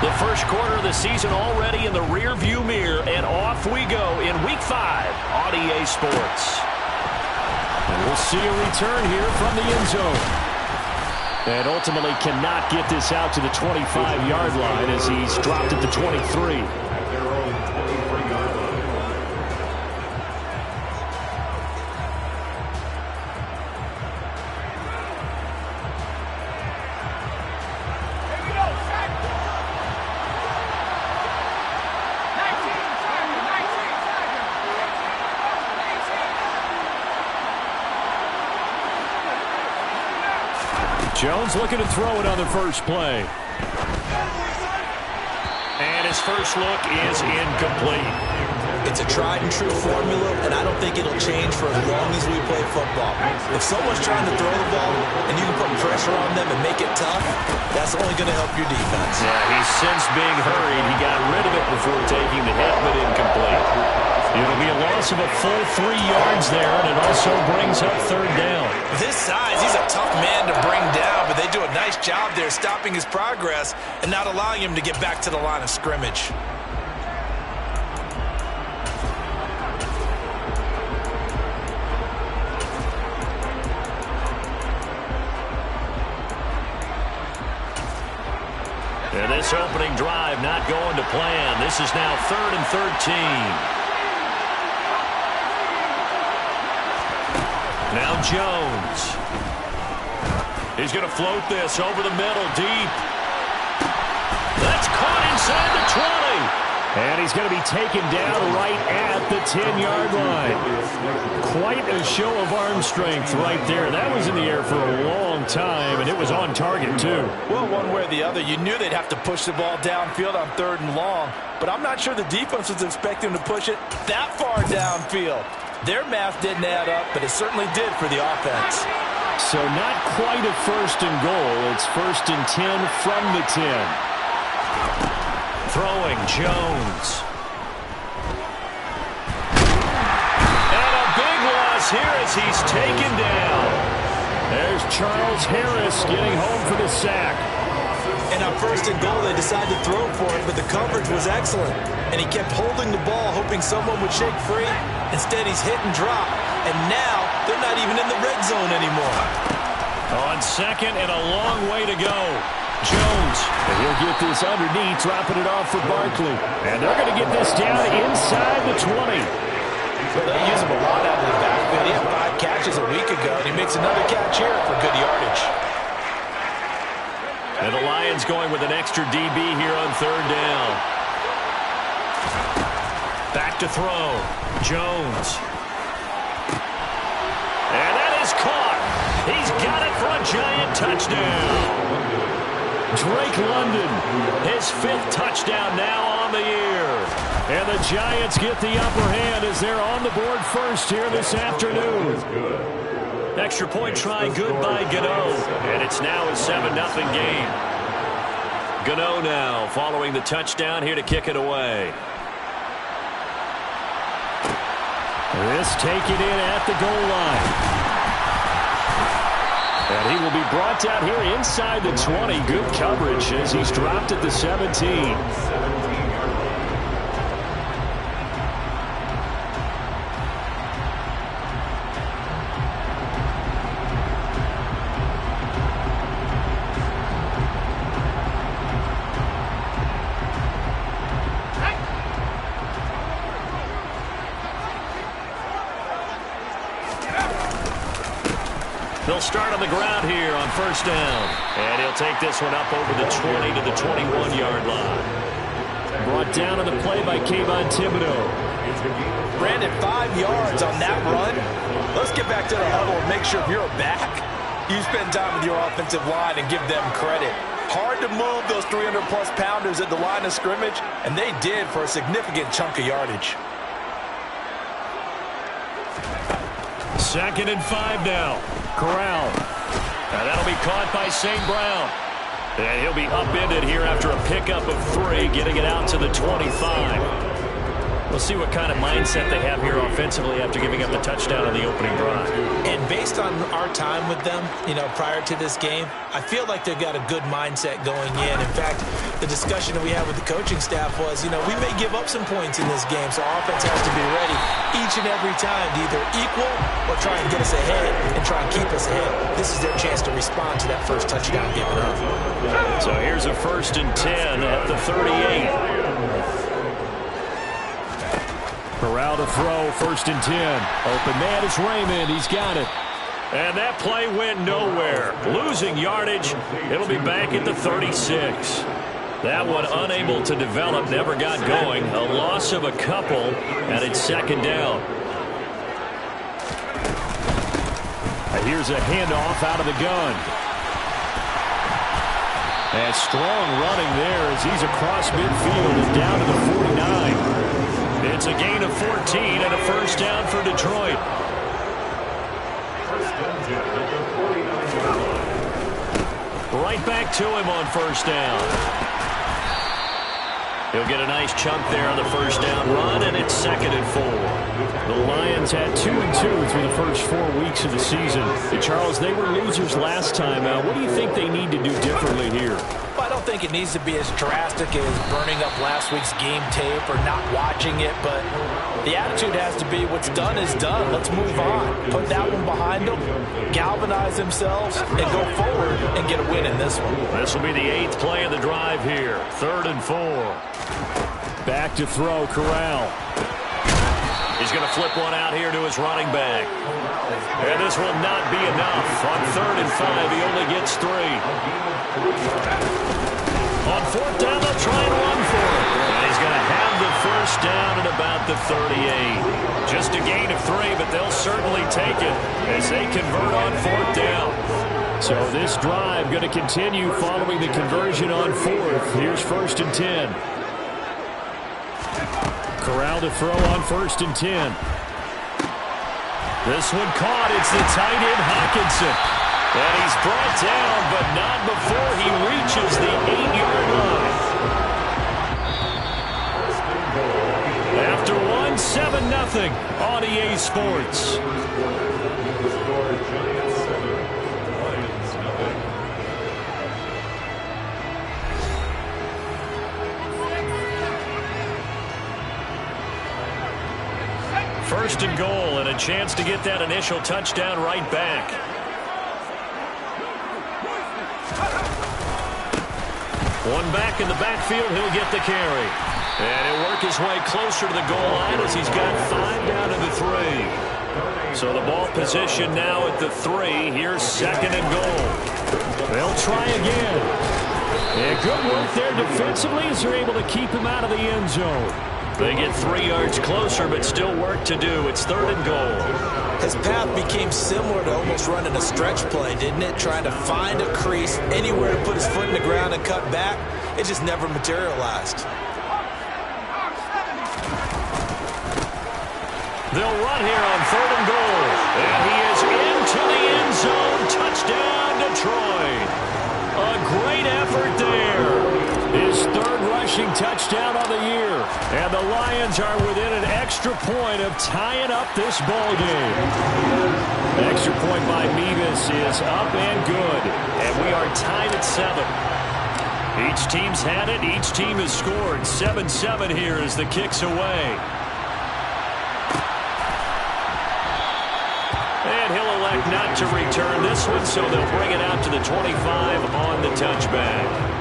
The first quarter of the season already in the rear-view mirror, and off we go in Week 5 on EA Sports. And we'll see a return here from the end zone. And ultimately cannot get this out to the 25-yard line as he's dropped at the 23. Jones looking to throw it on the first play. And his first look is incomplete. It's a tried-and-true formula, and I don't think it'll change for as long as we play football. If someone's trying to throw the ball and you can put pressure on them and make it tough, that's only going to help your defense. Yeah, he's since being hurried. He got rid of it before taking the hit, but incomplete. It'll be a loss of a full 3 yards there, and it also brings up third down. With his size, he's a tough man to bring down, but they do a nice job there stopping his progress and not allowing him to get back to the line of scrimmage. And this opening drive not going to plan. This is now 3rd and 13. Now Jones. He's going to float this over the middle, deep. That's caught inside the 20. And he's going to be taken down right at the 10-yard line. Quite a show of arm strength right there. That was in the air for a long time, and it was on target, too. Well, one way or the other, you knew they'd have to push the ball downfield on 3rd and long, but I'm not sure the defense was expecting to push it that far downfield. Their math didn't add up, but it certainly did for the offense. So not quite a 1st and goal. It's 1st and 10 from the 10. Throwing Jones. And a big loss here as he's taken down. There's Charles Harris getting home for the sack. And on 1st and goal, they decided to throw for it, but the coverage was excellent. And he kept holding the ball, hoping someone would shake free. Instead, he's hit and drop. And now, they're not even in the red zone anymore. On 2nd and a long way to go. Jones, and he'll get this underneath, dropping it off for Barkley. And they're going to get this down inside the 20. Well, they use him a lot out of the backfield. He had 5 catches a week ago, and he makes another catch here for good yardage. And the Lions going with an extra DB here on 3rd down. Back to throw. Jones. And that is caught. He's got it for a giant touchdown. Drake London, his 5th touchdown now on the year. And the Giants get the upper hand as they're on the board first here this afternoon. Extra point try good by Gano. And it's now a 7-0 game. Gano now following the touchdown here to kick it away. This taken in at the goal line. And he will be brought down here inside the 20. Good coverage as he's dropped at the 17. They'll start on the ground here on 1st down. And he'll take this one up over the 20 to the 21-yard line. Brought down on the play by Kayvon Thibodeau. Brandon, 5 yards on that run. Let's get back to the huddle and make sure if you're back, you spend time with your offensive line and give them credit. Hard to move those 300-plus pounders at the line of scrimmage, and they did for a significant chunk of yardage. 2nd and 5 now. Corral. And that'll be caught by St. Brown. And he'll be upended here after a pickup of 3, getting it out to the 25. We'll see what kind of mindset they have here offensively after giving up the touchdown on the opening drive. And based on our time with them, prior to this game, I feel like they've got a good mindset going in. In fact, the discussion that we had with the coaching staff was, we may give up some points in this game, so our offense has to be ready each and every time to either equal or try and get us ahead and try and keep us ahead. This is their chance to respond to that first touchdown given up. So here's a 1st and 10 at the 38. Corral to throw, 1st and 10. Open man is Raymond. He's got it. And that play went nowhere. Losing yardage. It'll be back at the 36. That one unable to develop, never got going. A loss of a couple, and it's 2nd down. Here's a handoff out of the gun. And strong running there as he's across midfield and down to the 49. It's a gain of 14 and a 1st down for Detroit. Right back to him on 1st down. He'll get a nice chunk there on the 1st down run, and it's 2nd and 4. The Lions had 2 and 2 through the first 4 weeks of the season. And Charles, they were losers last time out. What do you think they need to do differently here? I don't think it needs to be as drastic as burning up last week's game tape or not watching it, but the attitude has to be what's done is done. Let's move on. Put that one behind them, galvanize themselves, and go forward and get a win in this one. This will be the 8th play of the drive here. 3rd and 4. Back to throw, Corral. He's going to flip one out here to his running back. And this will not be enough. On 3rd and 5, he only gets 3. On 4th down, they'll try and run for it. And he's going to have the 1st down at about the 38. Just a gain of 3, but they'll certainly take it as they convert on 4th down. So this drive going to continue following the conversion on 4th. Here's 1st and 10. Corral to throw on 1st and 10. This one caught. It's the tight end Hockenson. And he's brought down, but not before he reaches the 8-yard line. After 1, 7-0 on EA Sports. First and goal, and a chance to get that initial touchdown right back. One back in the backfield, he'll get the carry. And he'll work his way closer to the goal line as he's got 5 down to the 3. So the ball position now at the 3. Here's 2nd and goal. They'll try again. And good work there defensively as they're able to keep him out of the end zone. They get 3 yards closer, but still work to do. It's 3rd and goal. His path became similar to almost running a stretch play, didn't it? Trying to find a crease, anywhere to put his foot in the ground and cut back. It just never materialized. They'll run here on 3rd and goal. And he is into the end zone. Touchdown, Detroit. A great effort there. His 3rd rushing touchdown of the year. And the Lions are within an extra point of tying up this ball game. Extra point by Mevis is up and good. And we are tied at 7. Each team's had it. Each team has scored. 7-7 here as the kick's away. And he'll elect not to return this one, so they'll bring it out to the 25 on the touchback.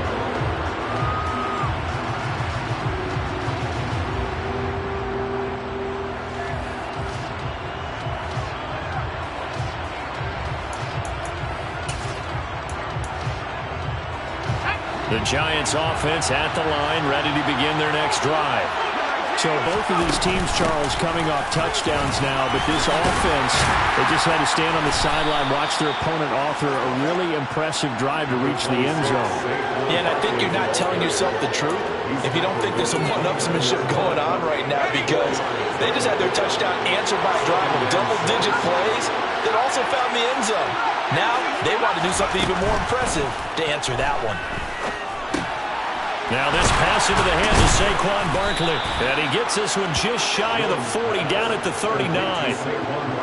The Giants offense at the line, ready to begin their next drive. So both of these teams, Charles, coming off touchdowns now, but this offense, they just had to stand on the sideline, watch their opponent author a really impressive drive to reach the end zone. Yeah, and I think you're not telling yourself the truth if you don't think there's some one-upsmanship going on right now, because they just had their touchdown answered by a drive of double-digit plays that also found the end zone. Now they want to do something even more impressive to answer that one. Now this pass into the hands of Saquon Barkley. And he gets this one just shy of the 40, down at the 39.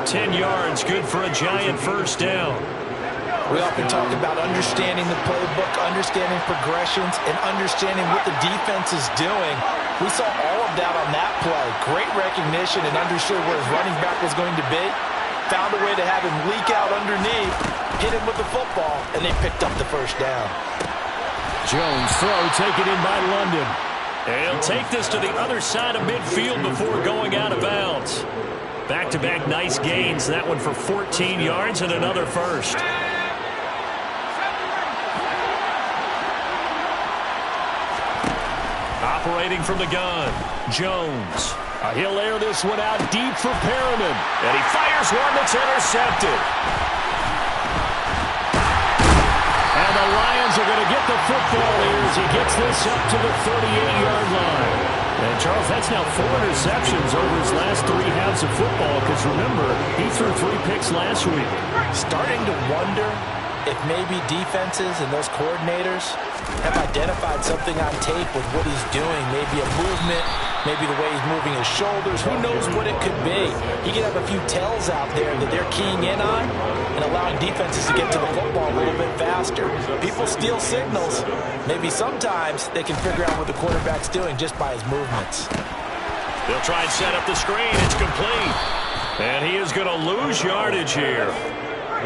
10 yards, good for a Giant first down. We often talk about understanding the playbook, understanding progressions, and understanding what the defense is doing. We saw all of that on that play. Great recognition and understood where his running back was going to be. Found a way to have him leak out underneath, hit him with the football, and they picked up the first down. Jones throw taken in by London. And he'll take this to the other side of midfield before going out of bounds. Back-to-back nice gains. That one for 14 yards and another first. Operating from the gun, Jones. He'll air this one out deep for Perriman. And he fires one that's intercepted. And the Lions are going to get the football here as he gets this up to the 38-yard line. And, Charles, that's now 4 interceptions over his last 3 halves of football because, remember, he threw 3 picks last week. Starting to wonder if maybe defenses and those coordinators have identified something on tape with what he's doing. Maybe a movement, maybe the way he's moving his shoulders. Who knows what it could be? He could have a few tells out there that they're keying in on and allowing defenses to get to the football a little bit faster. People steal signals. Maybe sometimes they can figure out what the quarterback's doing just by his movements. They'll try and set up the screen. It's complete. And he is going to lose yardage here.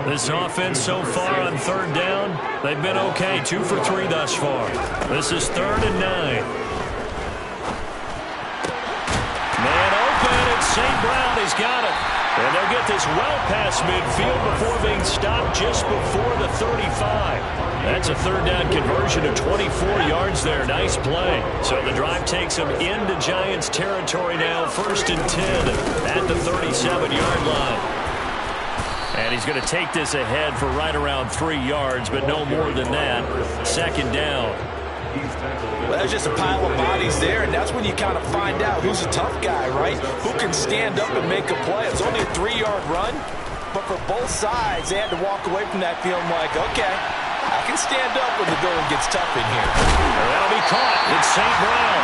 This offense so far on third down, they've been okay. 2 for 3 thus far. This is 3rd and 9. Man open, and St. Brown has got it. And they'll get this well past midfield before being stopped just before the 35. That's a 3rd down conversion of 24 yards there. Nice play. So the drive takes them into Giants territory now. 1st and 10 at the 37-yard line. And he's going to take this ahead for right around 3 yards, but no more than that. 2nd down. Well, there's just a pile of bodies there, and that's when you kind of find out who's a tough guy, right? Who can stand up and make a play. It's only a 3-yard run, but for both sides, they had to walk away from that feeling like, okay, I can stand up when the going gets tough in here. That'll be caught. It's St. Brown.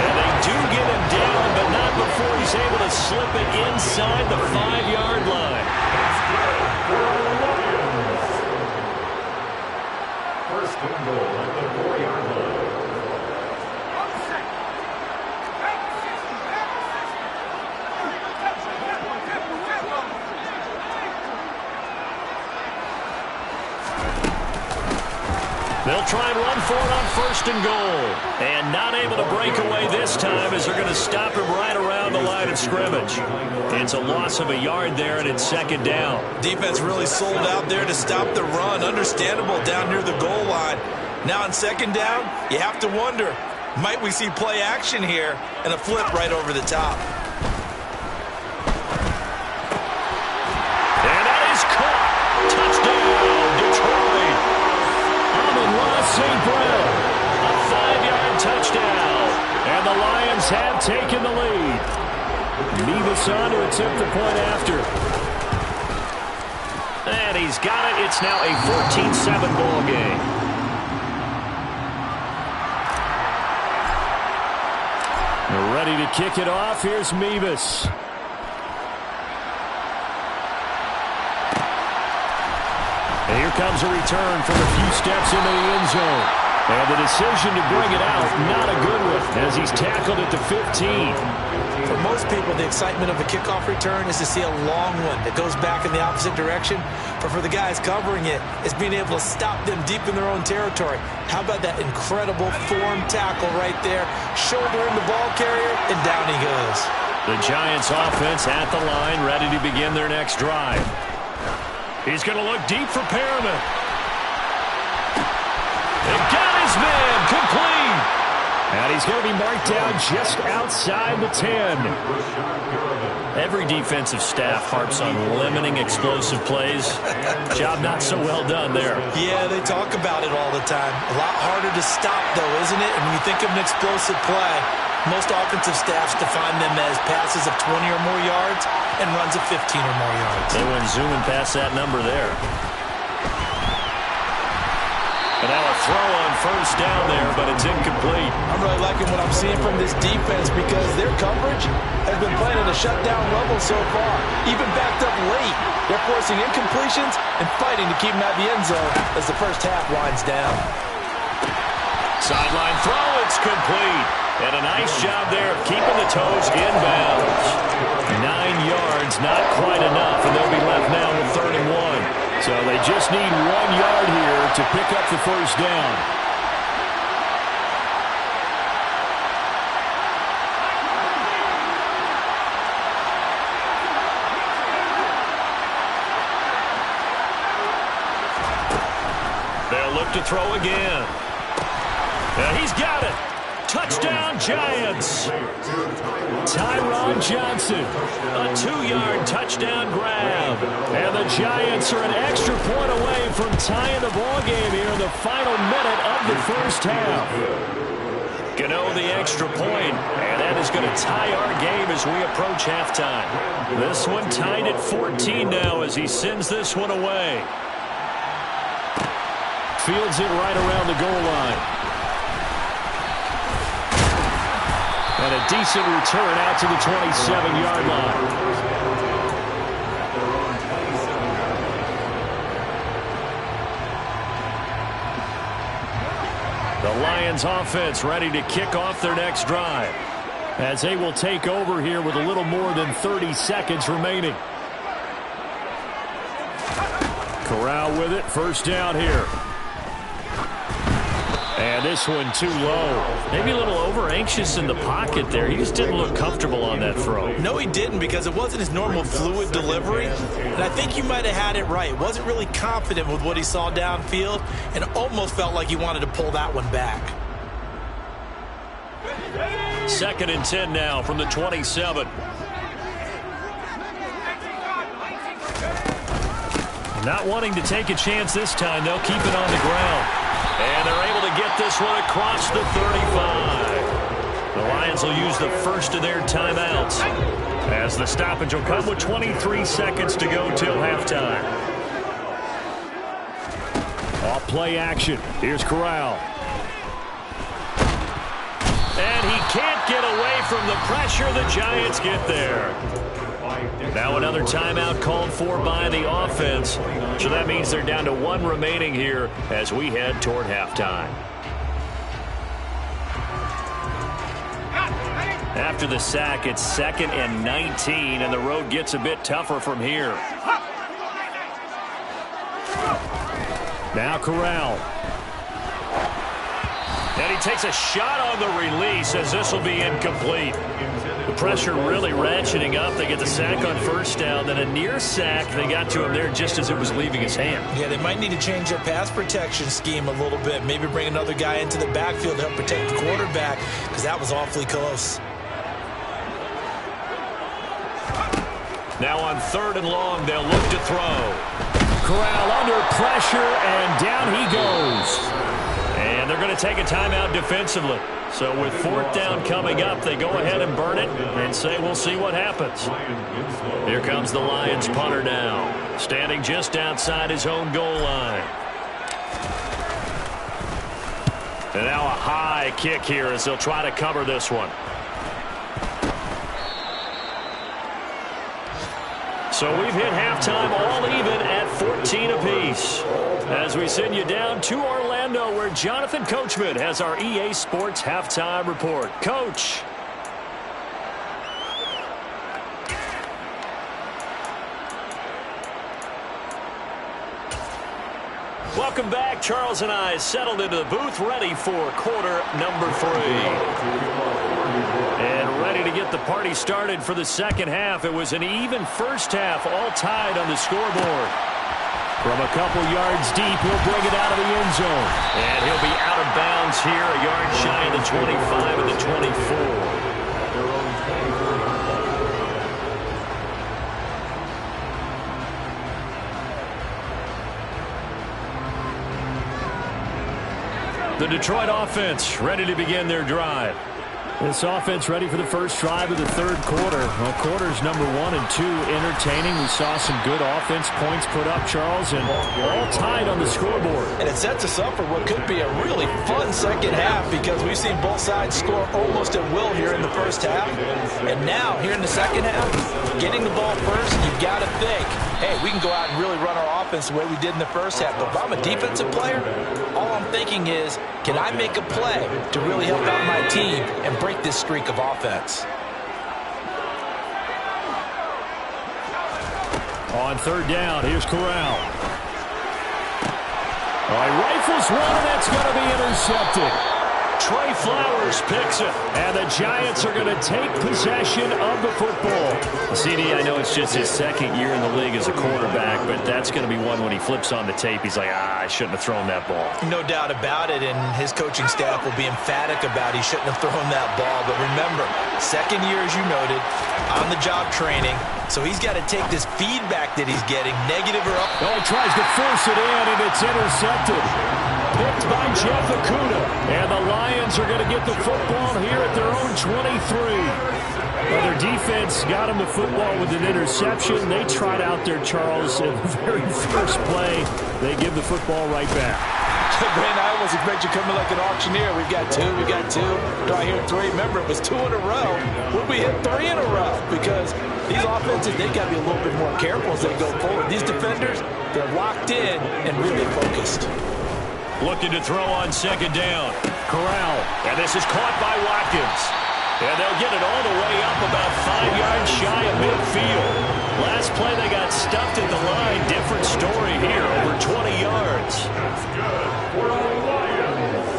And they do get him down, but not before he's able to slip it inside the 5-yard line. First and goal at the 4-yard line. They'll try and run for it on 1st and goal. And not able to break away this time as they're going to stop him right around the line of scrimmage. It's a loss of a yard there, and it's 2nd down. Defense really sold out there to stop the run. Understandable down near the goal line. Now on 2nd down, you have to wonder, might we see play action here and a flip right over the top? And that is caught. Touchdown, Detroit. St. Brown. A 5-yard touchdown. And the Lions have taken the lead. Mevis on to attempt the point after. And he's got it. It's now a 14-7 ball game. They're ready to kick it off. Here's Mevis. And here comes a return from a few steps into the end zone. And the decision to bring it out, not a good one, as he's tackled at the 15. For most people, the excitement of a kickoff return is to see a long one that goes back in the opposite direction. But for the guys covering it, it's being able to stop them deep in their own territory. How about that incredible form tackle right there? Shoulder in the ball carrier, and down he goes. The Giants offense at the line, ready to begin their next drive. He's going to look deep for Perriman. And got his man, complete. And he's going to be marked down just outside the 10. Every defensive staff harps on limiting explosive plays. Job not so well done there. Yeah, they talk about it all the time. A lot harder to stop, though, isn't it? And when you think of an explosive play, most offensive staffs define them as passes of 20 or more yards and runs of 15 or more yards. They went zooming past that number there. And now a throw on first down there, but it's incomplete. I'm really liking what I'm seeing from this defense because their coverage has been playing at a shutdown level so far. Even backed up late, they're forcing incompletions and fighting to keep them at the end zone as the first half winds down. Sideline throw, it's complete. And a nice job there of keeping the toes inbounds. 9 yards, not quite enough, and they'll be left now with 3rd and 1. So they just need 1 yard here to pick up the first down. They'll look to throw again. And he's got it. Touchdown, Giants. Tyron Johnson. A 2-yard touchdown grab. And the Giants are an extra point away from tying the ball game here in the final minute of the first half. Gano the extra point, and that is going to tie our game as we approach halftime. This one tied at 14 now as he sends this one away. Fields it right around the goal line. And a decent return out to the 27-yard line. The Lions offense ready to kick off their next drive, as they will take over here with a little more than 30 seconds remaining. Corral with it, first down here. And this one too low. Maybe a little over-anxious in the pocket there. He just didn't look comfortable on that throw. No, he didn't, because it wasn't his normal fluid delivery. And I think you might have had it right. Wasn't really confident with what he saw downfield and almost felt like he wanted to pull that one back. 2nd and 10 now from the 27. Not wanting to take a chance this time. They'll keep it on the ground. And they're able to get this one across the 35. The Lions will use the first of their timeouts, as the stoppage will come with 23 seconds to go till halftime. Off play action. Here's Corral. And he can't get away from the pressure. The Giants get there. Now another timeout called for by the offense. So that means they're down to 1 remaining here as we head toward halftime. After the sack, it's 2nd and 19, and the road gets a bit tougher from here. Now Corral. And he takes a shot on the release as this will be incomplete. The pressure really ratcheting up. They get the sack on first down, then a near sack. They got to him there just as it was leaving his hand. Yeah, they might need to change their pass protection scheme a little bit. Maybe bring another guy into the backfield to help protect the quarterback, because that was awfully close. Now on 3rd and long, they'll look to throw. Corral under pressure, and down he goes. And they're going to take a timeout defensively. So with 4th down coming up, they go ahead and burn it and say we'll see what happens. Here comes the Lions punter now, standing just outside his own goal line. And now a high kick here as they'll try to cover this one. So we've hit halftime all even at 14 apiece, as we send you down to Orlando, where Jonathan Coachman has our EA Sports Halftime Report. Coach. Welcome back. Charles and I settled into the booth, ready for quarter number 3. And ready to get the party started for the second half. It was an even first half, all tied on the scoreboard. From a couple yards deep, he'll bring it out of the end zone. And he'll be out of bounds here, a yard shy of the 25 and the 24. The Detroit offense ready to begin their drive. This offense ready for the first drive of the third quarter. Well, quarters number 1 and 2 entertaining. We saw some good offense points put up, Charles, and all tied on the scoreboard. And it sets us up for what could be a really fun second half because we've seen both sides score almost at will here in the first half. And now, here in the second half, getting the ball first, you've got to think, hey, we can go out and really run our offense the way we did in the first half. But if I'm a defensive player, all I'm thinking is, can I make a play to really help out my team and break this streak of offense? On third down, here's Corral. All right, rifles one, and that's going to be intercepted. Trey Flowers picks it. And the Giants are going to take possession of the football. CD, I know it's just his second year in the league as a quarterback, but that's going to be one when he flips on the tape. He's like, I shouldn't have thrown that ball. No doubt about it, and his coaching staff will be emphatic about he shouldn't have thrown that ball. But remember, second year, as you noted, on-the-job training, so he's got to take this feedback that he's getting, negative or up. Oh, he tries to force it in, and it's intercepted. Picked by Jeff Okudah. And the Lions are going to get the football here at their own 23. Well, their defense got him the football with an interception. They tried out there, Charles, in the very first play. They give the football right back. Brandon, I almost expect you coming like an auctioneer. We've got two. Do I hear three? Remember, it was 2 in a row. Would we hit 3 in a row? Because these offenses, they got to be a little bit more careful as they go forward. These defenders, they're locked in and really focused. Looking to throw on second down. Corral. And this is caught by Watkins. And they'll get it all the way up about 5 yards shy of midfield. Last play they got stuffed at the line. Different story here. Over 20 yards. That's good for the Lions.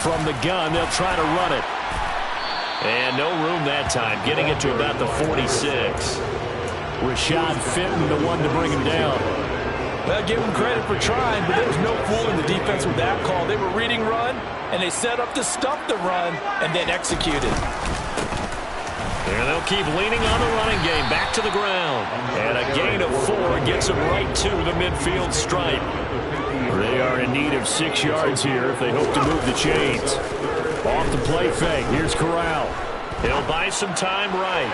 From the gun, they'll try to run it. And no room that time. Getting it to about the 46. Rashad Fenton, the one to bring him down. Well, give them credit for trying, but there was no fooling the defense with that call. They were reading run, and they set up to stuff the run, and then executed. And they'll keep leaning on the running game. Back to the ground. And a gain of 4 gets them right to the midfield stripe. They are in need of 6 yards here if they hope to move the chains. Off the play fake. Here's Corral. He'll buy some time right.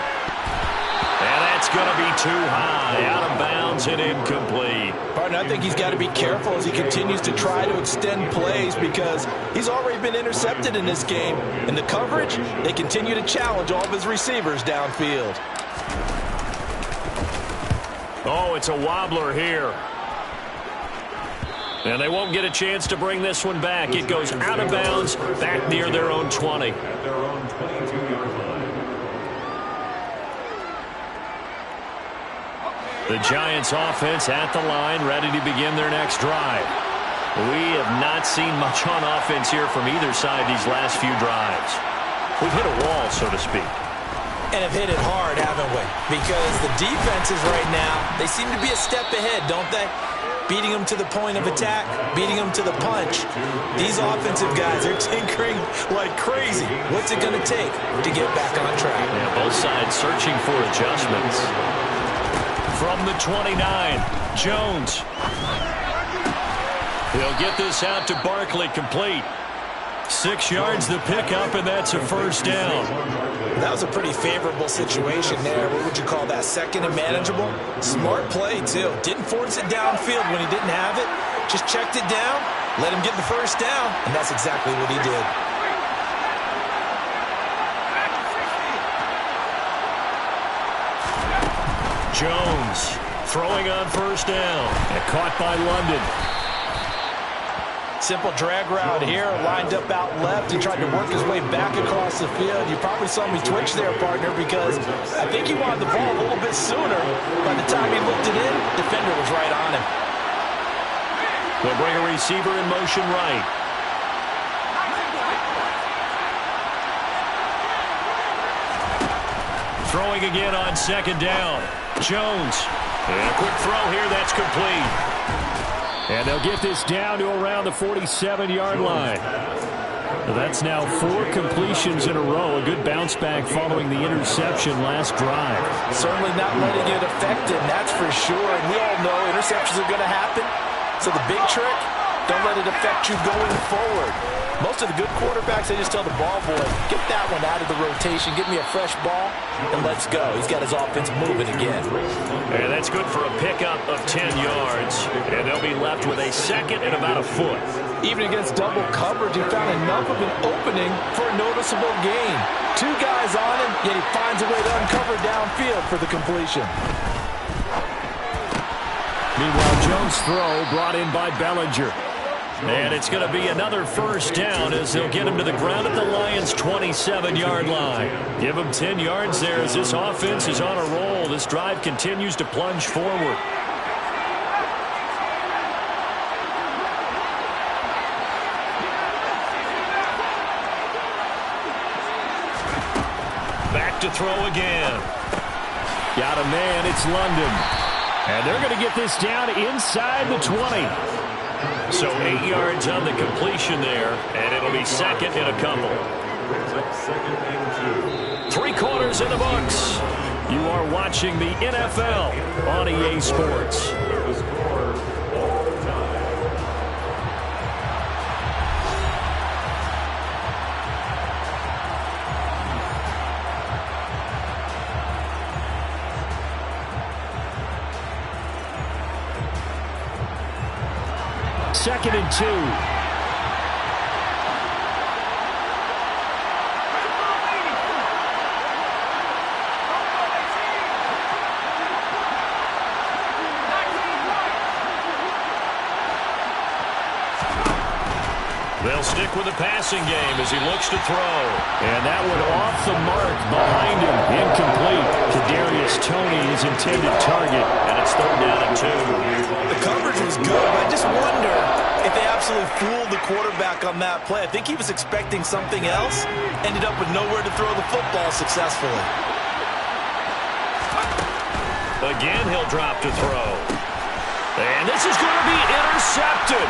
And that's going to be too high. Out of bounds and incomplete. Partner, I think he's got to be careful as he continues to try to extend plays because he's already been intercepted in this game. In the coverage, they continue to challenge all of his receivers downfield. Oh, it's a wobbler here. And they won't get a chance to bring this one back. It goes out of bounds back near their own 20. At their own 22-yard line. The Giants offense at the line, ready to begin their next drive. We have not seen much on offense here from either side these last few drives. We've hit a wall, so to speak. And have hit it hard, haven't we? Because the defenses right now, they seem to be a step ahead, don't they? Beating them to the point of attack, beating them to the punch. These offensive guys are tinkering like crazy. What's it going to take to get back on track? Yeah, both sides searching for adjustments. From the 29, Jones. He'll get this out to Barkley, complete. 6 yards the pickup, and that's a first down. That was a pretty favorable situation there. What would you call that? Second and manageable? Smart play, too. Didn't force it downfield when he didn't have it. Just checked it down, let him get the first down, and that's exactly what he did. Jones throwing on first down. And caught by London. Simple drag route here, lined up out left and tried to work his way back across the field. You probably saw me twitch there, partner, because I think he wanted the ball a little bit sooner. By the time he looked it in, defender was right on him. They'll bring a receiver in motion right. Throwing again on second down. Jones. And a quick throw here, that's complete. And they'll get this down to around the 47-yard line. That's now 4 completions in a row. A good bounce back following the interception last drive. Certainly not letting it affect him, that's for sure. And we all know interceptions are going to happen. So the big trick, Don't let it affect you going forward. Most of the good quarterbacks, they just tell the ball boy, get that one out of the rotation, give me a fresh ball, and let's go. He's got his offense moving again. And that's good for a pickup of 10 yards. And they'll be left with a second and about a foot. Even against double coverage, he found enough of an opening for a noticeable gain. Two guys on him, yet he finds a way to uncover downfield for the completion. Meanwhile, Jones' throw brought in by Bellinger. And it's going to be another first down as they'll get him to the ground at the Lions' 27-yard line. Give him 10 yards there as this offense is on a roll. This drive continues to plunge forward. Back to throw again. Got a man, it's London. And they're going to get this down inside the 20. So 8 yards on the completion there, and it'll be second and a couple. 3 quarters in the books. You are watching the NFL on EA Sports. Second and 2. They'll stick with the passing game as he looks to throw. And that one off the mark behind him. Incomplete. Kadarius Toney, his intended target. And it's third down and 2. The coverage was good, but I just wonder if they absolutely fooled the quarterback on that play. I think he was expecting something else. Ended up with nowhere to throw the football successfully. Again, he'll drop to throw. And this is going to be intercepted.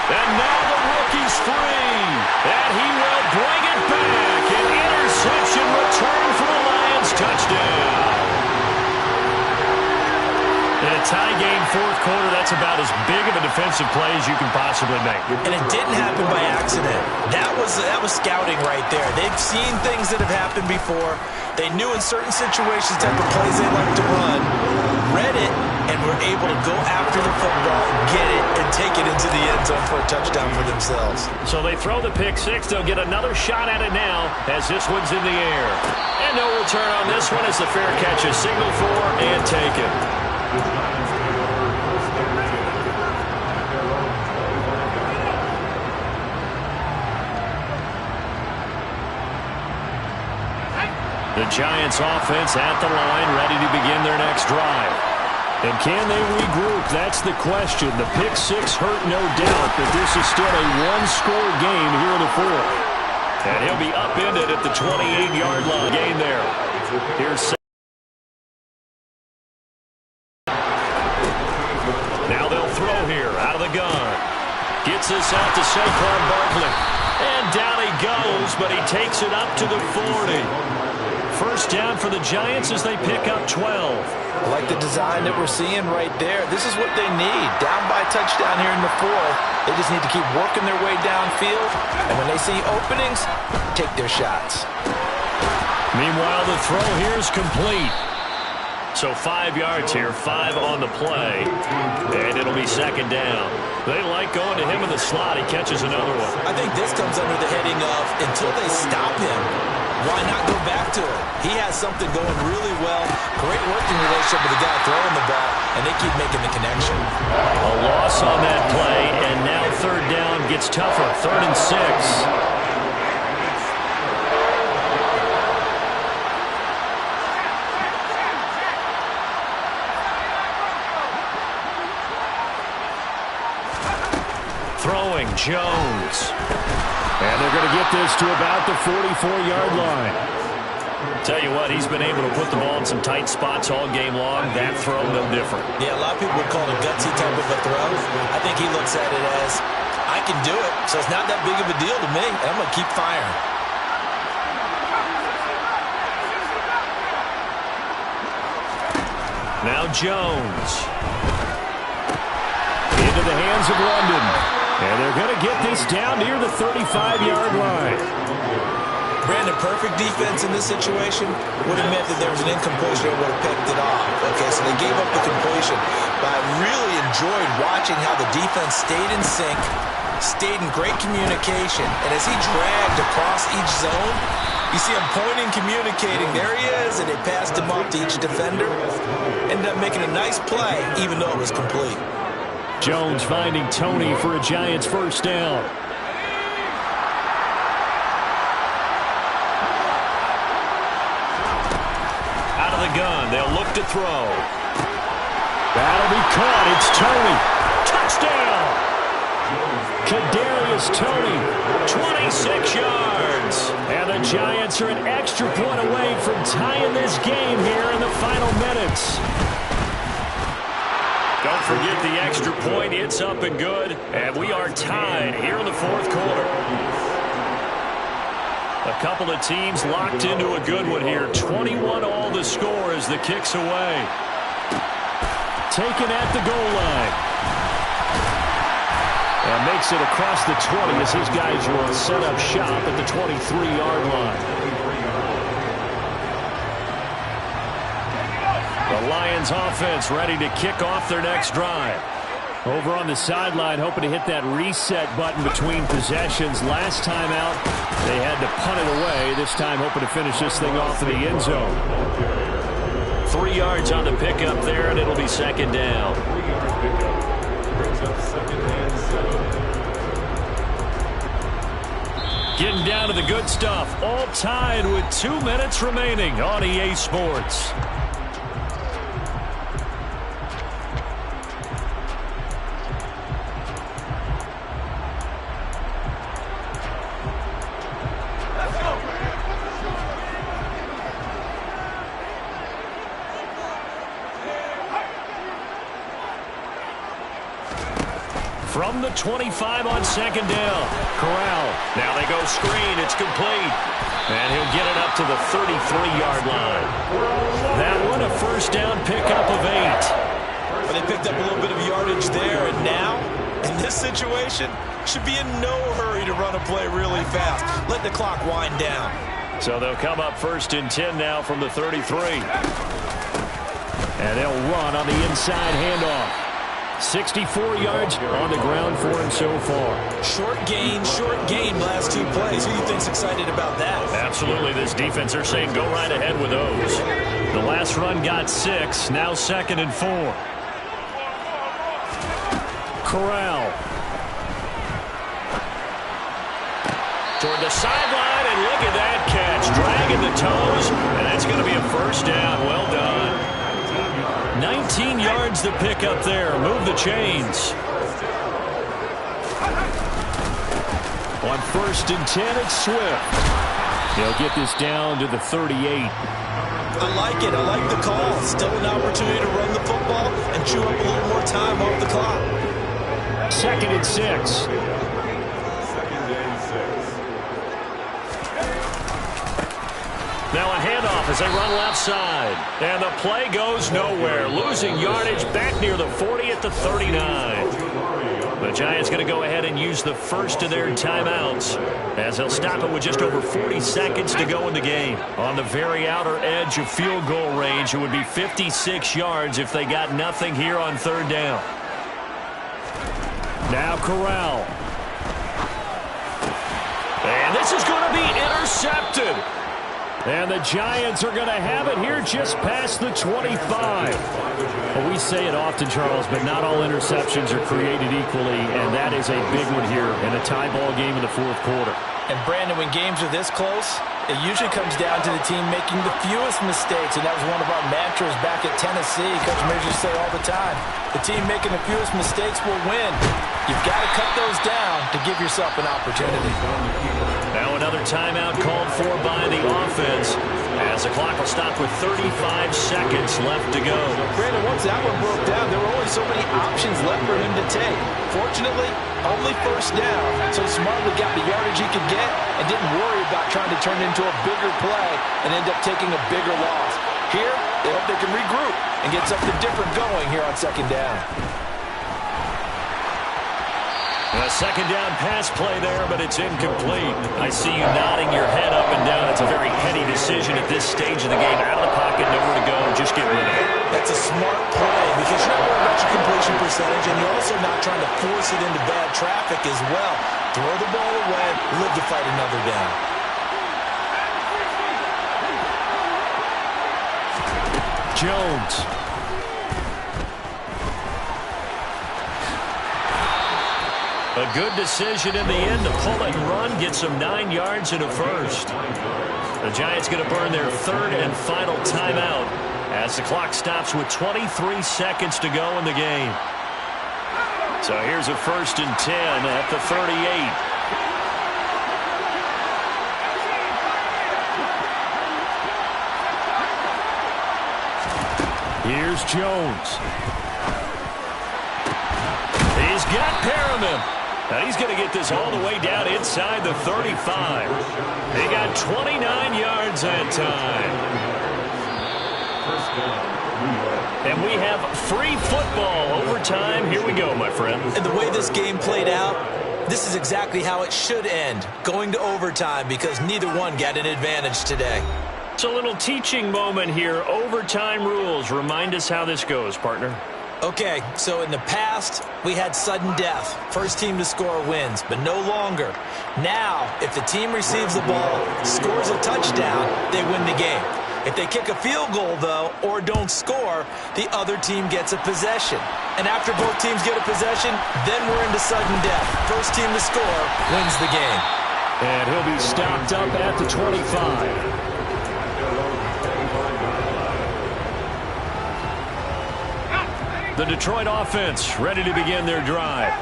And now the rookie's free. And he will bring it back. An interception return for the Lions. Touchdown. In a tie game, fourth quarter, that's about as big of a defensive play as you can possibly make. And it didn't happen by accident. That was scouting right there. They've seen things that have happened before. They knew in certain situations type of plays they like to run, read it, and were able to go after the football, get it, and take it into the end zone for a touchdown for themselves. So they throw the pick six. They'll get another shot at it now as this one's in the air. And no return on this one as the fair catch is signaled for and taken. The Giants offense at the line, ready to begin their next drive. And can they regroup? That's the question. The pick six hurt, no doubt, but this is still a one-score game here in the fourth. And he'll be upended at the 28-yard line. Gain there. Here's now they'll throw here out of the gun. Gets this out to Saquon Barkley. And down he goes, but he takes it up to the 40. First down for the Giants as they pick up 12. I like the design that we're seeing right there. This is what they need. Down by a touchdown here in the fourth. They just need to keep working their way downfield. And when they see openings, take their shots. Meanwhile, the throw here is complete. So 5 yards here, 5 on the play. And it'll be second down. They like going to him in the slot. He catches another one. I think this comes under the heading of until they stop him, why not go back to him? He has something going really well. Great working relationship with the guy throwing the ball, and they keep making the connection. A loss on that play, and now third down gets tougher. 3rd and 6. Throwing, Jones. And they're going to get this to about the 44-yard line. Tell you what, he's been able to put the ball in some tight spots all game long. That throw, no different. Yeah, a lot of people would call it a gutsy type of a throw. I think he looks at it as, I can do it, so it's not that big of a deal to me, and I'm going to keep firing. Now Jones. Into the hands of London. And they're going to get this down near the 35-yard line. Brandon, perfect defense in this situation would have meant that there was an incompletion and would have picked it off. Okay, so they gave up the completion. But I really enjoyed watching how the defense stayed in sync, stayed in great communication. And as he dragged across each zone, you see him pointing, communicating. There he is, and they passed him off to each defender. Ended up making a nice play, even though it was complete. Jones finding Tony for a Giants first down. Out of the gun, they'll look to throw. That'll be caught. It's Tony. Touchdown! Kadarius Toney, 26 yards. And the Giants are an extra point away from tying this game here in the final minutes. Don't forget the extra point. It's up and good. And we are tied here in the fourth quarter. A couple of teams locked into a good one here. 21 all the score as the kick's away. Taken at the goal line. And makes it across the 20 as his guys will set up shop at the 23-yard line. The Lions offense ready to kick off their next drive. Over on the sideline, hoping to hit that reset button between possessions. Last time out, they had to punt it away. This time, hoping to finish this thing off in the end zone. 3 yards on the pickup there, and it'll be second down. Getting down to the good stuff. All tied with 2 minutes remaining on EA Sports. From the 25 on second down. Corral. Now they go screen. It's complete. And he'll get it up to the 33-yard line. That one a first down pickup of 8. But they picked up a little bit of yardage there. And now, in this situation, should be in no hurry to run a play really fast. Let the clock wind down. So they'll come up first and 10 now from the 33. And they'll run on the inside handoff. 64 yards on the ground for him so far. Short gain last 2 plays. Who do you think's excited about that? Absolutely. This defense, they're saying go right ahead with those. The last run got 6. Now second and 4. Corral. Toward the sideline, and look at that catch. Dragging the toes, and that's going to be a first down. Well done. 19 yards to pick up there. Move the chains. On first and 10, it's Swift. They'll get this down to the 38. I like it. I like the call. Still an opportunity to run the football and chew up a little more time off the clock. Second and 6. Now a handoff as they run left side. And the play goes nowhere. Losing yardage back near the 40 at the 39. The Giants going to go ahead and use the first of their timeouts as they'll stop it with just over 40 seconds to go in the game. On the very outer edge of field goal range, it would be 56 yards if they got nothing here on third down. Now Corral. And this is going to be intercepted. And the Giants are going to have it here just past the 25. Well, we say it often, Charles, but not all interceptions are created equally, and that is a big one here in a tie ball game in the fourth quarter. And, Brandon, when games are this close, it usually comes down to the team making the fewest mistakes, and that was one of our mantras back at Tennessee. Coach Mears used to say all the time, the team making the fewest mistakes will win. You've got to cut those down to give yourself an opportunity. Now another timeout called for by the offense as the clock will stop with 35 seconds left to go. Brandon, once that one broke down, there were only so many options left for him to take. Fortunately, only first down, so smartly got the yardage he could get and didn't worry about trying to turn it into a bigger play and end up taking a bigger loss. Here, They hope they can regroup and get something different going here on second down. A second down pass play there, but it's incomplete. I see you nodding your head up and down. It's a very heady decision at this stage of the game. Out of the pocket, nowhere to go. Just get rid of it. That's a smart play because you're not worried about your completion percentage, and you're also not trying to force it into bad traffic as well. Throw the ball away, live to fight another down. Jones. A good decision in the end to pull and run, gets him 9 yards and a first. The Giants going to burn their third and final timeout as the clock stops with 23 seconds to go in the game. So here's a 1st and 10 at the 38. Here's Jones. He's got Perriman. And he's going to get this all the way down inside the 35. They got 29 yards that time. And we have free football overtime. Here we go, my friend. And the way this game played out, this is exactly how it should end, going to overtime, because neither one got an advantage today. It's a little teaching moment here. Overtime rules. Remind us how this goes, partner. Okay, so in the past, we had sudden death. First team to score wins, but no longer. Now, if the team receives the ball, scores a touchdown, they win the game. If they kick a field goal, though, or don't score, the other team gets a possession. And after both teams get a possession, then we're into sudden death. First team to score wins the game. And he'll be stopped up at the 25. The Detroit offense ready to begin their drive.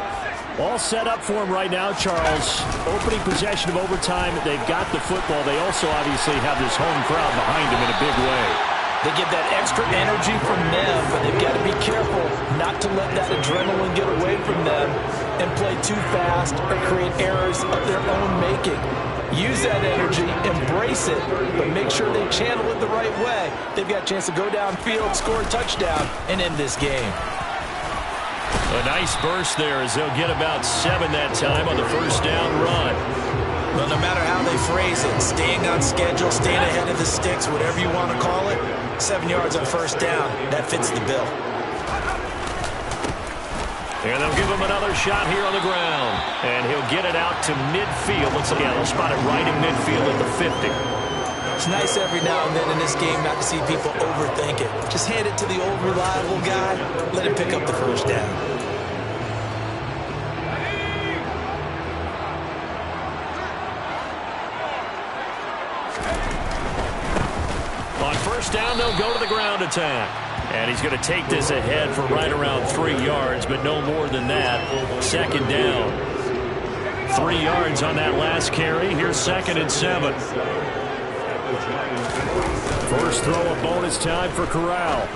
All set up for them right now, Charles. Opening possession of overtime. They've got the football. They also obviously have this home crowd behind them in a big way. They get that extra energy from them, but they've got to be careful not to let that adrenaline get away from them and play too fast or create errors of their own making. Use that energy, embrace it, but make sure they channel it the right way. They've got a chance to go downfield, score a touchdown, and end this game. A nice burst there as they'll get about 7 that time on the first down run. Well, no matter how they phrase it, staying on schedule, staying ahead of the sticks, whatever you want to call it, 7 yards on first down, that fits the bill. And they'll give him another shot here on the ground. And he'll get it out to midfield. Let's look at it. They'll spot it right in midfield at the 50. It's nice every now and then in this game not to see people overthink it. Just hand it to the old reliable guy. Let him pick up the first down. On first down, they'll go to the ground attack. And he's going to take this ahead for right around 3 yards, but no more than that. Second down. 3 yards on that last carry. Here's 2nd and 7. First throw of bonus time for Corral.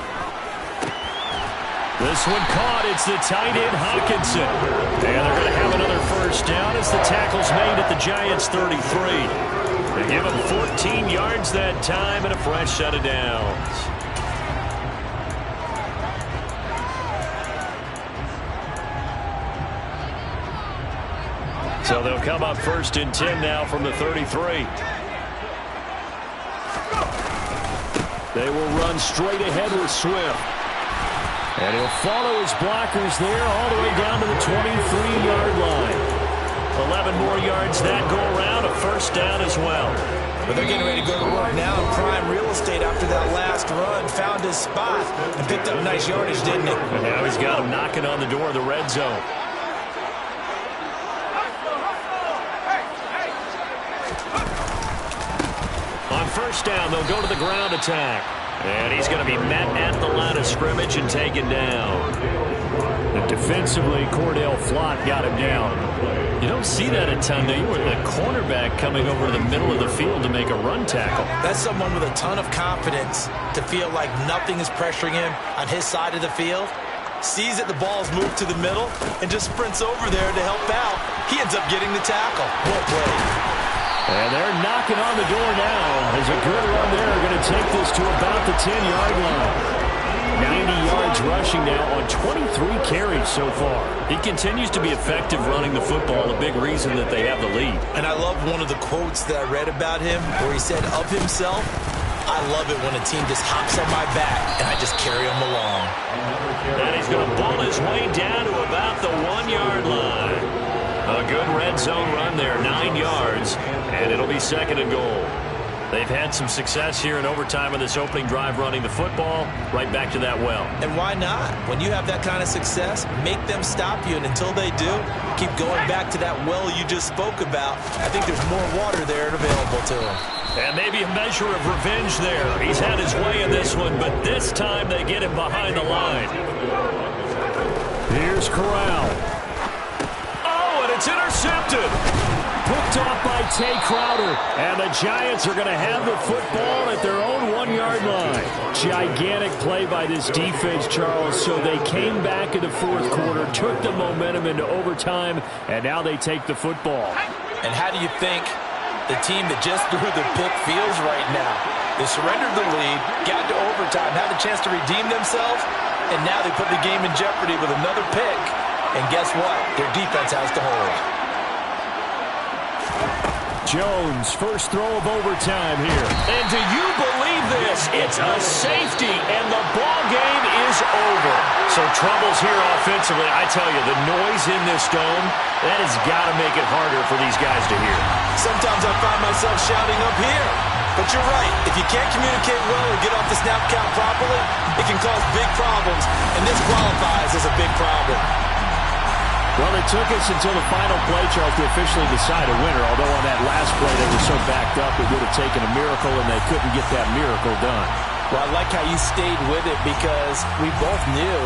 This one caught. It's the tight end, Hawkinson. And they're going to have another first down as the tackle's made at the Giants' 33. They give him 14 yards that time and a fresh set of downs. So they'll come up 1st and 10 now from the 33. They will run straight ahead with Swift. And he'll follow his blockers there all the way down to the 23-yard line. 11 more yards that go around, a first down as well. But they're getting ready to go to work now in prime real estate after that last run. Found his spot and picked up nice yardage, didn't he? And now he's got him knocking on the door of the red zone. On first down, they'll go to the ground attack. And he's going to be met at the line of scrimmage and taken down. And defensively, Cordell Flott got him down. You don't see that a ton, do you? With the cornerback coming over to the middle of the field to make a run tackle. That's someone with a ton of confidence to feel like nothing is pressuring him on his side of the field. Sees that the ball's moved to the middle and just sprints over there to help out. He ends up getting the tackle. Well played. And they're knocking on the door now as a good run there. Going to take this to about the 10-yard line. 90 yards rushing now on 23 carries so far. He continues to be effective running the football, a big reason that they have the lead. And I love one of the quotes that I read about him where he said of himself, I love it when a team just hops on my back and I just carry them along. And he's going to ball his way down to about the 1-yard line. A good red zone run there, 9 yards, and it'll be 2nd and goal. They've had some success here in overtime on this opening drive running the football right back to that well. And why not? When you have that kind of success, make them stop you. And until they do, keep going back to that well you just spoke about. I think there's more water there available to him. And maybe a measure of revenge there. He's had his way in this one, but this time they get him behind the line. Here's Corral. Oh, and it's intercepted. Picked off by Tay Crowder. And the Giants are going to have the football at their own 1-yard line. Gigantic play by this defense, Charles. So they came back in the fourth quarter, took the momentum into overtime, and now they take the football. And how do you think the team that just threw the pick feels right now? They surrendered the lead, got to overtime, had a chance to redeem themselves, and now they put the game in jeopardy with another pick. And guess what? Their defense has to hold. Jones, first throw of overtime here. And do you believe this? It's a safety, and the ball game is over. So troubles here offensively. I tell you, the noise in this dome, that has got to make it harder for these guys to hear. Sometimes I find myself shouting up here. But you're right. If you can't communicate well or get off the snap count properly, it can cause big problems. And this qualifies as a big problem. Well, it took us until the final play, Charles, to officially decide a winner. Although on that last play they were so backed up, it would have taken a miracle, and they couldn't get that miracle done. Well, I like how you stayed with it because we both knew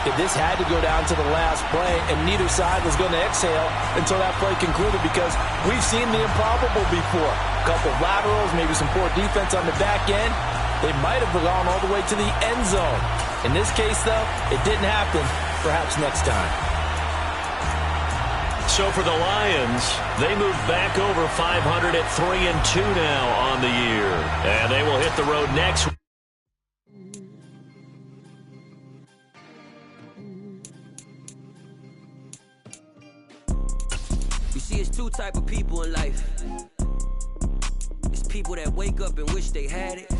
that this had to go down to the last play, and neither side was going to exhale until that play concluded because we've seen the improbable before. A couple of laterals, maybe some poor defense on the back end. They might have gone all the way to the end zone. In this case, though, it didn't happen. Perhaps next time. So for the Lions, they move back over 500 at 3-2 now on the year. And they will hit the road next week. You see, it's two type of people in life. It's people that wake up and wish they had it.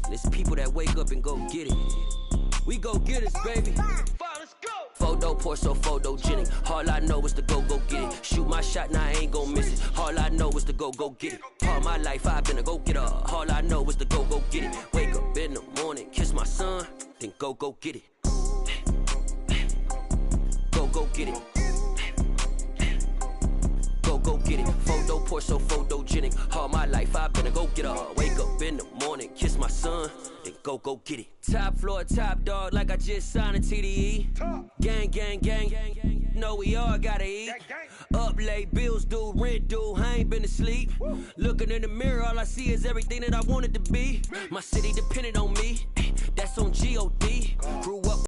And it's people that wake up and go get it. We go get it, baby. Photo poor, so photogenic. All I know is to go get it. Shoot my shot, now I ain't gon' miss it. All I know is to go get it. All my life I've been a go-getter. All I know is to go get it. Wake up in the morning, kiss my son, then go get it. Go get it. Go get it. Photo poor, so photogenic. All my life I've been a go-getter. Wake up in the morning, kiss my son, then go get it. Top floor, top dog, like I just signed a TDE. Gang. Know we all gotta eat. Up late, bills due, rent due, I ain't been asleep. Looking in the mirror, all I see is everything that I wanted to be. My city depended on me, that's on G.O.D. Grew up